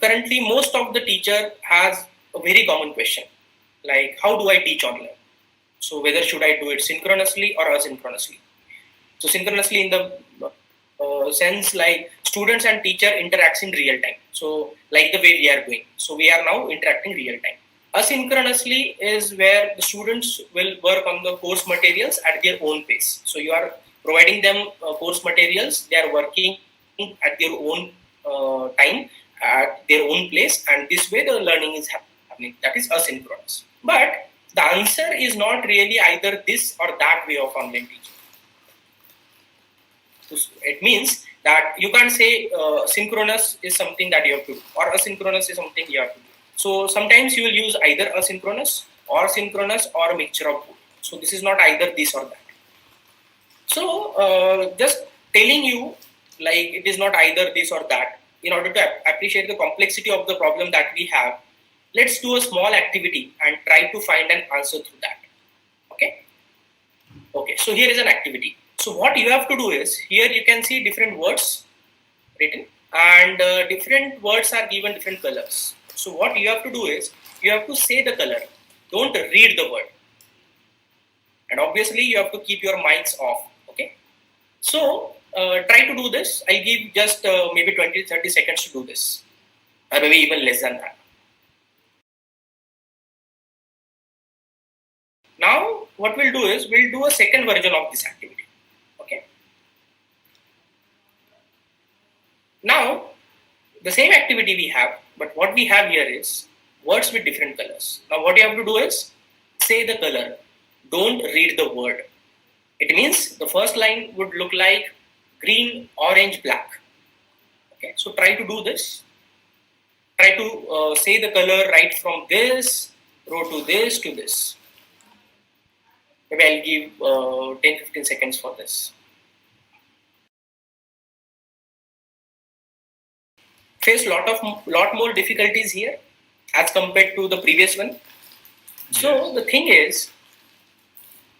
currently most of the teacher has a very common question, like how do I teach online? So whether should I do it synchronously or asynchronously? So synchronously in the sense like students and teacher interacts in real time. So like the way we are doing. So we are now interacting real time. Asynchronously is where the students will work on the course materials at their own pace. So you are providing them course materials. They are working at their own time, at their own place, and this way the learning is happening. That is asynchronous. But the answer is not really either this or that way of online teaching. It means that you can't say synchronous is something that you have to do or asynchronous is something you have to do. So sometimes you will use either asynchronous or synchronous or a mixture of both. So this is not either this or that. So just telling you like it is not either this or that. In order to appreciate the complexity of the problem that we have, let's do a small activity and try to find an answer through that. Okay, so here is an activity. So what you have to do is, here you can see different words written and different words are given different colors. So what you have to do is, you have to say the color, don't read the word. And obviously you have to keep your mics off, okay? So try to do this. I'll give just maybe 20-30 seconds to do this, or maybe even less than that. Now what we'll do is, we'll do a second version of this activity, okay? Now the same activity we have, but what we have here is words with different colors. Now what you have to do is, say the color, don't read the word. It means the first line would look like green, orange, black. Okay, so try to do this. Try to say the color right from this row to this to this. Maybe I'll give 10-15 seconds for this. Face lot more difficulties here as compared to the previous one. So the thing is,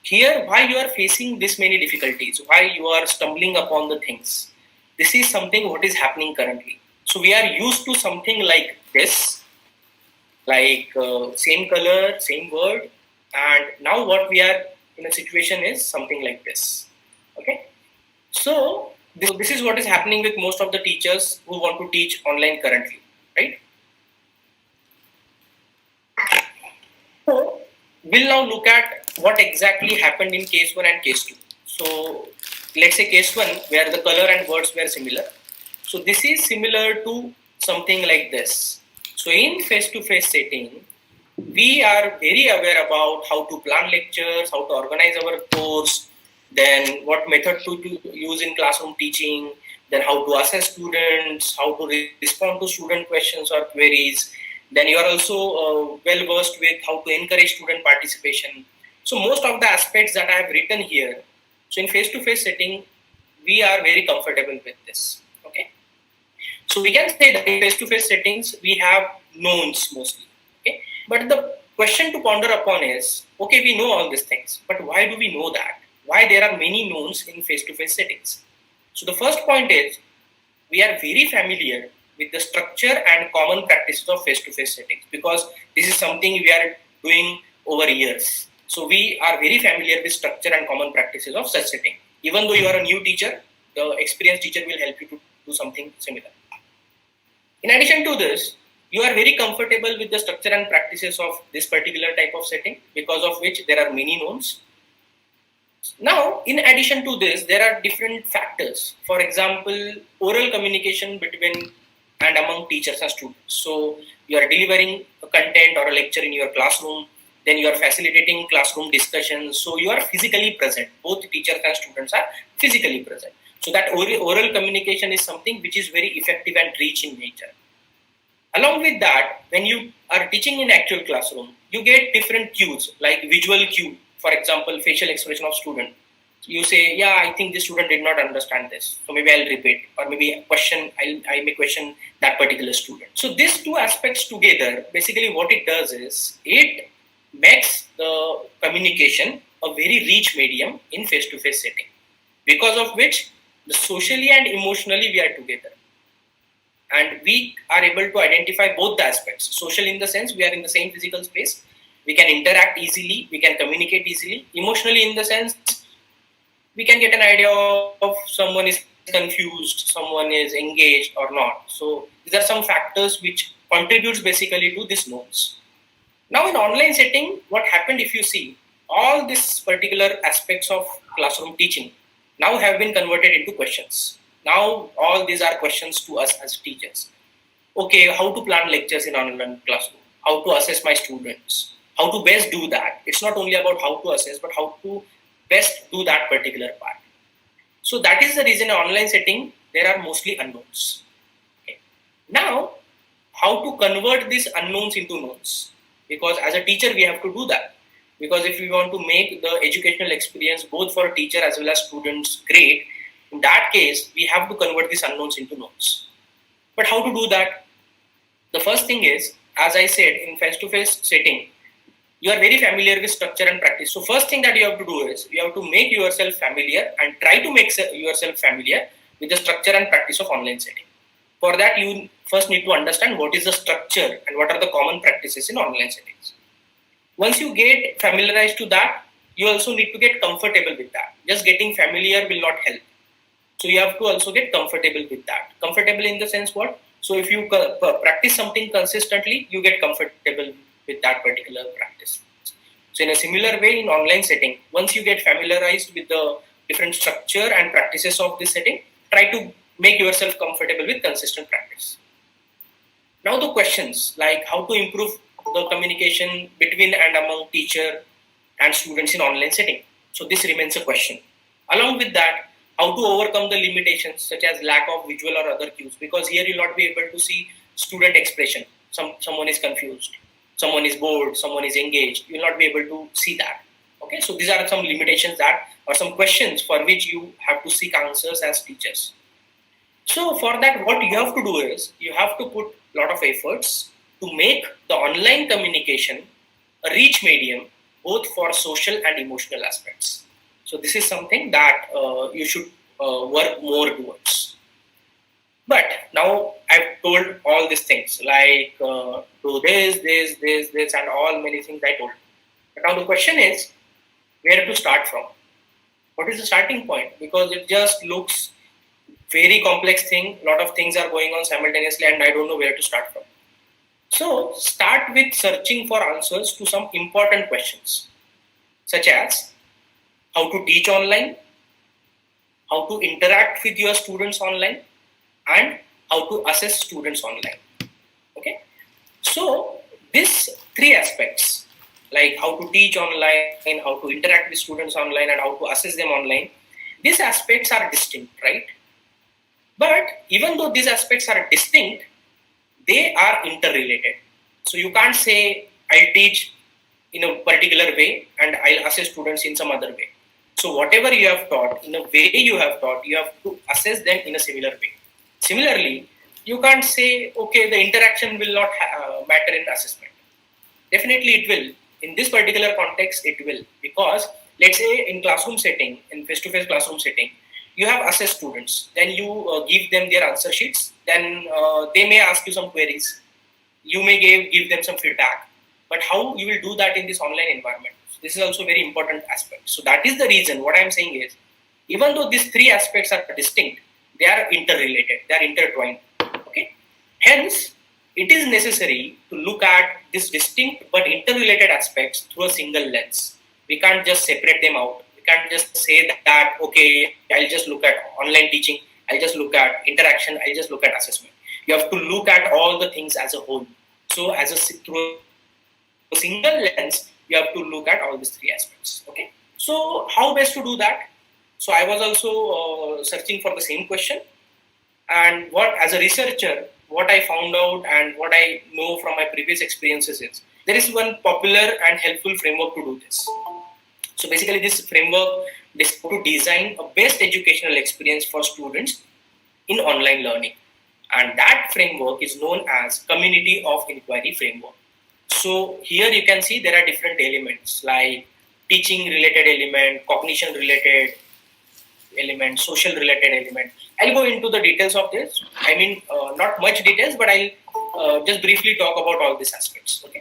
here why you are facing this many difficulties, why you are stumbling upon the things. This is something what is happening currently. So we are used to something like this, like same color, same word, and now what we are in a situation is something like this. Okay, so this is what is happening with most of the teachers who want to teach online currently, right? So we'll now look at what exactly happened in case 1 and case 2. So let's say case 1 where the color and words were similar. So this is similar to something like this. So in face-to-face setting, we are very aware about how to plan lectures, how to organize our course, then what method to use in classroom teaching, then how to assess students, how to respond to student questions or queries. Then you are also well versed with how to encourage student participation. So most of the aspects that I have written here, so in face-to-face setting, we are very comfortable with this. Okay, so we can say that in face-to-face settings we have knowns mostly. Okay, but the question to ponder upon is, okay, we know all these things, but why do we know that? Why there are many knowns in face-to-face settings? So the first point is, we are very familiar with the structure and common practices of face-to-face settings, because this is something we are doing over years. So we are very familiar with structure and common practices of such setting. Even though you are a new teacher, the experienced teacher will help you to do something similar. In addition to this, you are very comfortable with the structure and practices of this particular type of setting, because of which there are many knowns. Now, in addition to this, there are different factors. For example, oral communication between and among teachers and students. So you are delivering a content or a lecture in your classroom, then you are facilitating classroom discussions. So you are physically present. Both teachers and students are physically present. So that oral communication is something which is very effective and rich in nature. Along with that, when you are teaching in actual classroom, you get different cues, like visual cue. For example, facial expression of student. You say, yeah, I think this student did not understand this, so maybe I'll repeat, or maybe I may question that particular student. So these two aspects together, basically what it does is, it makes the communication a very rich medium in face-to-face setting, because of which socially and emotionally we are together. and we are able to identify both the aspects. Social in the sense we are in the same physical space, we can interact easily, we can communicate easily. Emotionally in the sense we can get an idea of someone is confused, someone is engaged or not. So these are some factors which contributes basically to these notes. Now in online setting, what happened if you see, all these particular aspects of classroom teaching now have been converted into questions. Now all these are questions to us as teachers. Okay, how to plan lectures in online classroom, how to assess my students, how to best do that. It's not only about how to assess, but how to best do that particular part. So that is the reason in online setting, there are mostly unknowns. Okay. Now, how to convert these unknowns into knowns? Because as a teacher, we have to do that. Because if we want to make the educational experience both for a teacher as well as students great, in that case, we have to convert these unknowns into knowns. But how to do that? The first thing is, as I said, in face-to-face setting, you are very familiar with structure and practice. So first thing that you have to do is you have to make yourself familiar and try to make yourself familiar with the structure and practice of online setting. For that, you first need to understand what is the structure and what are the common practices in online settings. Once you get familiarized to that, you also need to get comfortable with that. Just getting familiar will not help. So you have to also get comfortable with that. Comfortable in the sense what? So if you practice something consistently, you get comfortable with that particular practice. So in a similar way in online setting, once you get familiarized with the different structure and practices of this setting, try to make yourself comfortable with consistent practice. Now the questions like how to improve the communication between and among teacher and students in online setting. So this remains a question. Along with that, how to overcome the limitations such as lack of visual or other cues, because here you'll not be able to see student expression. Someone is confused, someone is bored, someone is engaged. You'll not be able to see that. Okay, so these are some limitations that or some questions for which you have to seek answers as teachers. So for that, what you have to do is you have to put a lot of efforts to make the online communication a rich medium both for social and emotional aspects. So this is something that you should work more towards. But now I've told all these things like do this, and all many things I told. But now the question is where to start from. What is the starting point? Because it just looks very complex thing. A lot of things are going on simultaneously, and I don't know where to start from. So start with searching for answers to some important questions, such as how to teach online, how to interact with your students online, and how to assess students online. Okay. So these three aspects, like how to teach online, how to interact with students online, and how to assess them online, these aspects are distinct, right? But even though these aspects are distinct, they are interrelated. So you can't say I'll teach in a particular way and I'll assess students in some other way. So whatever you have taught, in a way you have taught, you have to assess them in a similar way. Similarly, you can't say, okay, the interaction will not matter in assessment. Definitely it will. In this particular context, it will. Because let's say in classroom setting, in face-to-face classroom setting, you have assessed students. Then you give them their answer sheets. Then they may ask you some queries. You may give them some feedback. But how you will do that in this online environment? This is also a very important aspect. So that is the reason what I'm saying is, even though these three aspects are distinct, they are interrelated, they are intertwined. Okay. Hence, it is necessary to look at these distinct but interrelated aspects through a single lens. We can't just separate them out. We can't just say that okay, I'll just look at online teaching, I'll just look at interaction, I'll just look at assessment. You have to look at all the things as a whole. So through a single lens, you have to look at all these three aspects. Okay. So how best to do that? So I was also searching for the same question, and as a researcher, what I found out and what I know from my previous experiences is there is one popular and helpful framework to do this. So basically, this framework is to design a best educational experience for students in online learning, and that framework is known as Community of Inquiry framework. So here you can see there are different elements like teaching related element, cognition related element, social related element. I'll go into the details of this. I mean, not much details, but I'll just briefly talk about all these aspects. Okay.